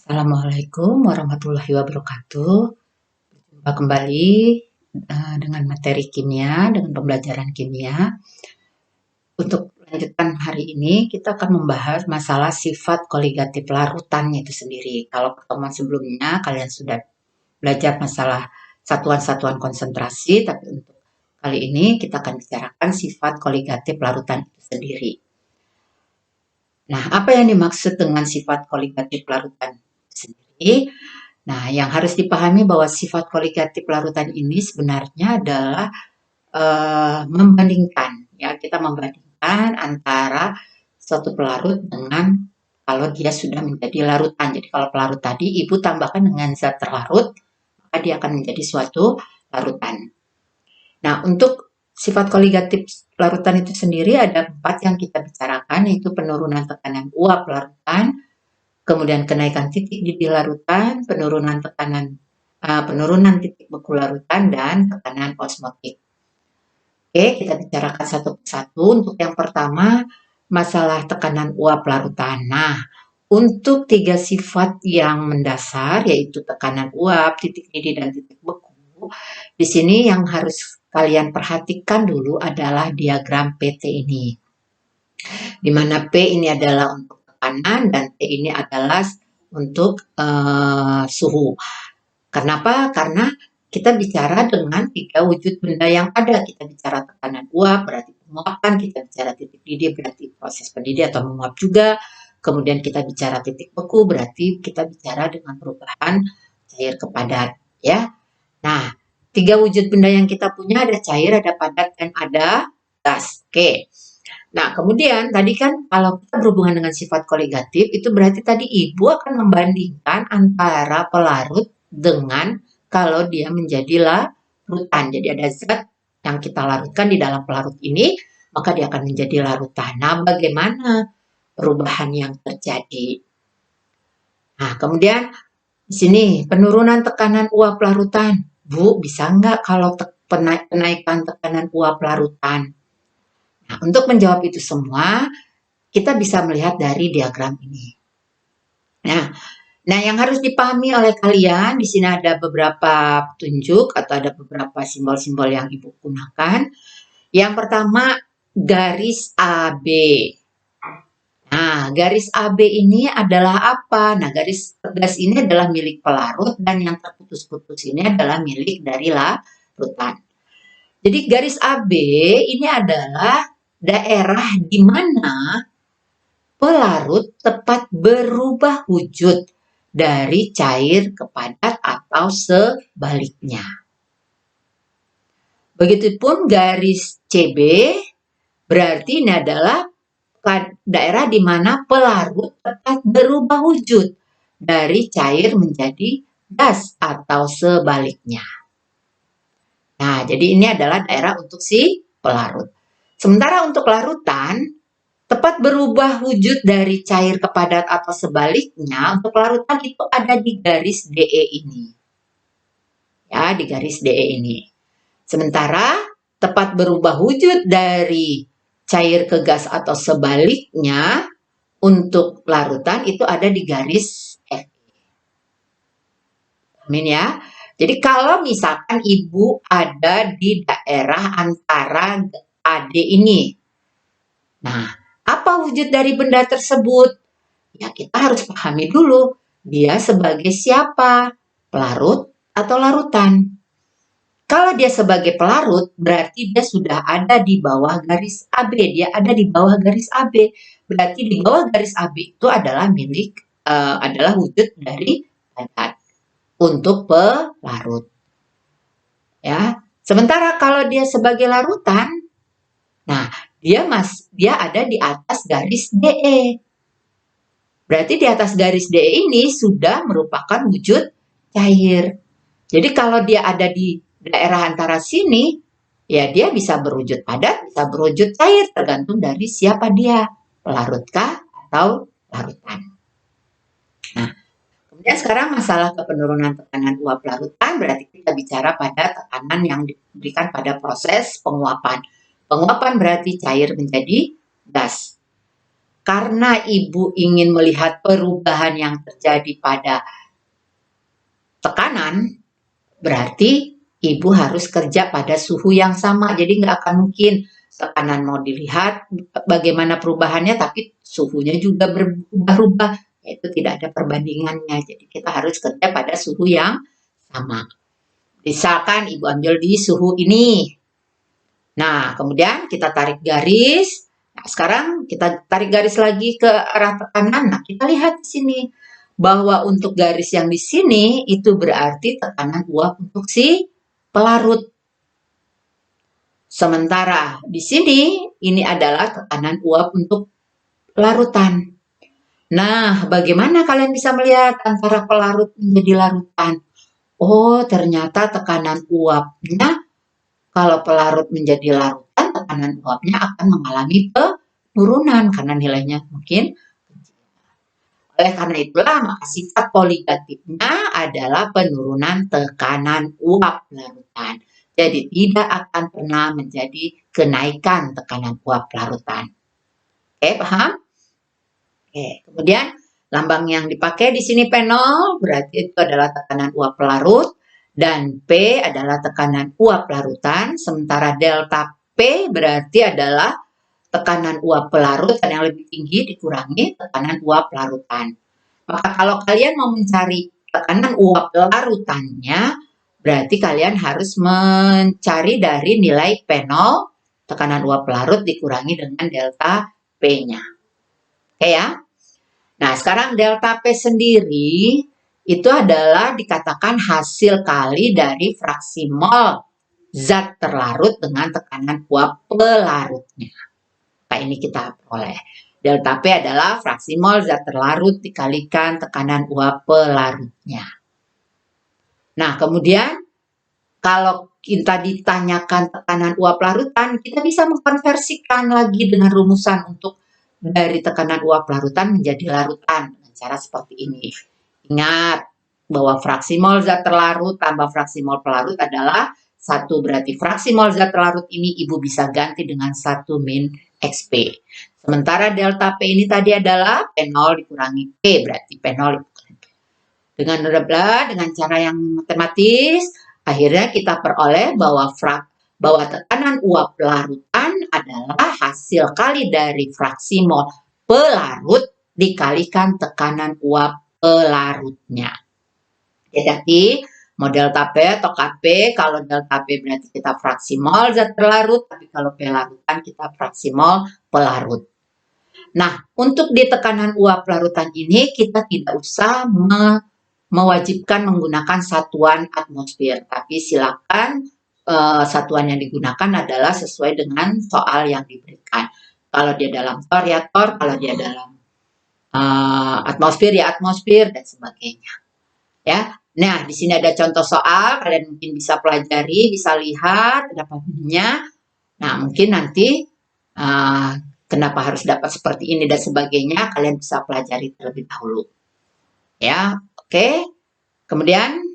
Assalamualaikum warahmatullahi wabarakatuh. Jumpa kembali dengan materi kimia, dengan pembelajaran kimia. Untuk lanjutan hari ini, kita akan membahas masalah sifat koligatif larutannya itu sendiri. Kalau pertemuan sebelumnya, kalian sudah belajar masalah satuan-satuan konsentrasi, tapi untuk kali ini kita akan bicarakan sifat koligatif larutan itu sendiri. Nah, apa yang dimaksud dengan sifat koligatif larutan itu sendiri? Nah, yang harus dipahami bahwa sifat koligatif larutan ini sebenarnya adalah membandingkan, ya kita membandingkan antara suatu pelarut dengan kalau dia sudah menjadi larutan. Jadi kalau pelarut tadi ibu tambahkan dengan zat terlarut, maka dia akan menjadi suatu larutan. Nah, untuk sifat koligatif larutan itu sendiri ada 4 yang kita bicarakan, yaitu penurunan tekanan uap larutan, kemudian kenaikan titik didih larutan, penurunan titik beku larutan, dan tekanan osmotik. Oke, kita bicarakan satu persatu. Untuk yang pertama, masalah tekanan uap larutan. Nah, untuk 3 sifat yang mendasar, yaitu tekanan uap, titik didih, dan titik beku, di sini yang harus kalian perhatikan dulu adalah diagram PT ini. Di mana P ini adalah untuk tekanan dan T ini adalah untuk suhu. Kenapa? Karena kita bicara dengan 3 wujud benda yang ada. Kita bicara tekanan uap, berarti penguapan. Kita bicara titik didih, berarti proses pendidih atau menguap juga. Kemudian kita bicara titik beku, berarti kita bicara dengan perubahan cair ke padat. Ya. Nah, 3 wujud benda yang kita punya ada cair, ada padat, dan ada gas. Oke. Nah, kemudian tadi kan kalau kita berhubungan dengan sifat koligatif, itu berarti tadi ibu akan membandingkan antara pelarut dengan kalau dia menjadi larutan. Jadi ada zat yang kita larutkan di dalam pelarut ini, maka dia akan menjadi larutan. Nah, bagaimana perubahan yang terjadi? Nah, kemudian di sini penurunan tekanan uap larutan. Bu, bisa nggak kalau penaikan tekanan uap larutan? Nah, untuk menjawab itu semua, kita bisa melihat dari diagram ini. Nah, yang harus dipahami oleh kalian, di sini ada beberapa petunjuk atau ada beberapa simbol-simbol yang Ibu gunakan. Yang pertama, garis AB. Nah, garis AB ini adalah apa? Nah, garis tegas ini adalah milik pelarut dan yang terputus-putus ini adalah milik dari larutan. Jadi garis AB ini adalah daerah di mana pelarut tepat berubah wujud dari cair ke padat atau sebaliknya. Begitupun garis CB berarti ini adalah daerah di mana pelarut tepat berubah wujud dari cair menjadi gas atau sebaliknya. Nah, jadi ini adalah daerah untuk si pelarut. Sementara untuk larutan, tepat berubah wujud dari cair ke padat atau sebaliknya, untuk larutan itu ada di garis DE ini. Ya, di garis DE ini. Sementara tepat berubah wujud dari cair ke gas atau sebaliknya, untuk larutan itu ada di garis Fe. Amin ya. Jadi kalau misalkan ibu ada di daerah antara AD ini. Nah, apa wujud dari benda tersebut? Ya, kita harus pahami dulu. Dia sebagai siapa? Pelarut atau larutan? Kalau dia sebagai pelarut, berarti dia sudah ada di bawah garis AB. Dia ada di bawah garis AB. Berarti di bawah garis AB itu adalah adalah wujud dari padat untuk pelarut. Ya. Sementara kalau dia sebagai larutan, nah dia ada di atas garis DE. Berarti di atas garis DE ini sudah merupakan wujud cair. Jadi kalau dia ada di daerah antara sini, ya dia bisa berwujud padat, bisa berwujud cair, tergantung dari siapa dia, pelarutkah atau larutan. Nah, kemudian sekarang masalah penurunan tekanan uap larutan, berarti kita bicara pada tekanan yang diberikan pada proses penguapan. Penguapan berarti cair menjadi gas. karena Ibu ingin melihat perubahan yang terjadi pada tekanan, berarti Ibu harus kerja pada suhu yang sama. Jadi nggak akan mungkin tekanan mau dilihat bagaimana perubahannya, tapi suhunya juga berubah-ubah. Itu tidak ada perbandingannya. Jadi kita harus kerja pada suhu yang sama. Misalkan Ibu ambil di suhu ini. Nah, kemudian kita tarik garis. Nah, sekarang kita tarik garis lagi ke arah tekanan. Nah, kita lihat di sini bahwa untuk garis yang di sini itu berarti tekanan uap untuk si pelarut. Sementara di sini ini adalah tekanan uap untuk larutan. Nah, bagaimana kalian bisa melihat antara pelarut menjadi larutan? Oh, ternyata tekanan uapnya kalau pelarut menjadi larutan, tekanan uapnya akan mengalami penurunan karena nilainya mungkin. Oleh karena itulah, maka sifat poligatifnya adalah penurunan tekanan uap larutan. Jadi tidak akan pernah menjadi kenaikan tekanan uap larutan. Oke, paham? Oke, kemudian lambang yang dipakai di sini P0 berarti itu adalah tekanan uap pelarut dan P adalah tekanan uap larutan, sementara delta P berarti adalah tekanan uap pelarut dan yang lebih tinggi dikurangi tekanan uap larutan. Maka kalau kalian mau mencari tekanan uap larutannya, berarti kalian harus mencari dari nilai P0, tekanan uap larut dikurangi dengan delta P-nya. Oke ya? Nah, sekarang delta P sendiri itu adalah dikatakan hasil kali dari fraksi mol zat terlarut dengan tekanan uap pelarutnya. Nah, ini kita peroleh. Delta P adalah fraksi mol zat terlarut dikalikan tekanan uap pelarutnya. Nah, kemudian kalau kita ditanyakan tekanan uap larutan, kita bisa mengkonversikan lagi dengan rumusan untuk dari tekanan uap larutan menjadi larutan dengan cara seperti ini. Ingat bahwa fraksi mol zat terlarut tambah fraksi mol pelarut adalah 1, berarti fraksi mol zat terlarut ini Ibu bisa ganti dengan 1 min XP. Sementara delta P ini tadi adalah P0 dikurangi P, berarti P0 dikurangi P. Dengan cara yang matematis, akhirnya kita peroleh bahwa tekanan uap larutan adalah hasil kali dari fraksi mol pelarut dikalikan tekanan uap pelarutnya. Jadi mau delta P atau Kp, kalau delta P berarti kita fraksi mol zat terlarut, tapi kalau P larutan kita fraksi mol pelarut. Nah, untuk di tekanan uap larutan ini kita tidak usah mewajibkan menggunakan satuan atmosfer, tapi silakan satuan yang digunakan adalah sesuai dengan soal yang diberikan. Kalau dia dalam tor ya tor, kalau dia dalam atmosfer ya atmosfer dan sebagainya. Ya, nah di sini ada contoh soal, kalian mungkin bisa pelajari, bisa lihat dapatannya. Nah mungkin nanti kenapa harus dapat seperti ini dan sebagainya, kalian bisa pelajari terlebih dahulu. Ya, oke. Kemudian